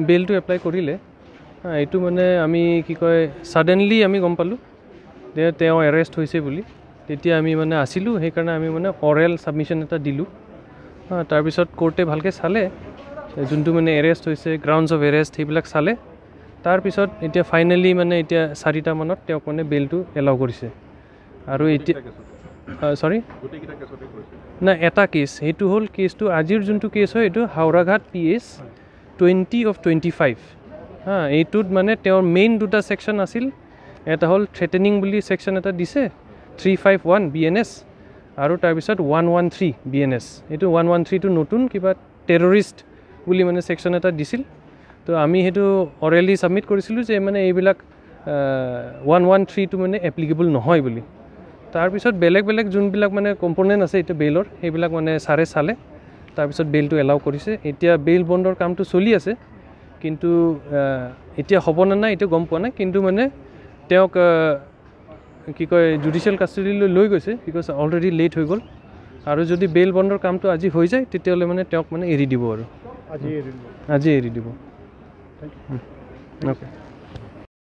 বেলটো apply কৰিলে এইটো মানে আমি কি কয় সাডেনলি আমি গম পালোঁ যে তেওঁ এৰেষ্ট হৈছে বুলি তেতিয়া আমি মানে আছিলোঁ সেইকাৰণে আমি মানে অৰেল সাবমিশন এটা দিলোঁ তাৰপিছত কোৰ্টে ভালকৈ চালে যোনটো মানে এৰেষ্ট হৈছে গ্ৰাউণ্ডছ অফ এৰেষ্ট সেইবিলাক চালে তাৰপিছত এতিয়া ফাইনেলি মানে এতিয়া 4টা মানত তেওঁক মানে বেলটো এলাউ কৰিছে আৰু এতিয়া সৰি না এটা কেছ সেইটো হ'ল কেছটো আজিৰ যোনটো কেছ হয় এইটো হাওৰাঘাট PS 20/25 এইটোত মানে তেওঁৰ মেইন দুটা সেকশন আছিল এটা হ'ল থ্ৰেটেনিং বুলি সেকশন এটা দিছে 351 BNS আৰু তাৰপিছত 113 BNS এইটো 113 টো নতুন কিবা টেৰৰিষ্ট বুলি মানে সেকশন এটা দিছিল তো আমি হেতু অৰেলি সাবমিট কৰিছিলোঁ যে মানে এইবিলাক 113 টো মানে এপ্লিকেবল নহয় বুলি তাৰপিছত বেলেগ বেলেগ যোনবিলাক মানে কম্পোনেন্ট আছে এটা বেলৰ সেইবিলাক মানে সাৰে চালে তাৰপিছত বেলটো এলাউ কৰিছে এতিয়া বেল বণ্ডৰ কামটো চলি আছে কিন্তু এতিয়া হ'ব না নাই এটা গম পোৱা নাই কিন্তু মানে তেওঁক কি কয় জুডিশিয়াল কাস্টডিলৈ লৈ গৈছে বিকজ অলৰেডি লেট হৈ গ'ল আৰু যদি বেল বণ্ডৰ কামটো আজি হৈ যায় তেতিয়াহ'লে মানে তেওঁক মানে এৰি দিব আৰু আজি এৰি দিব থ্যাংক ইউ ওকে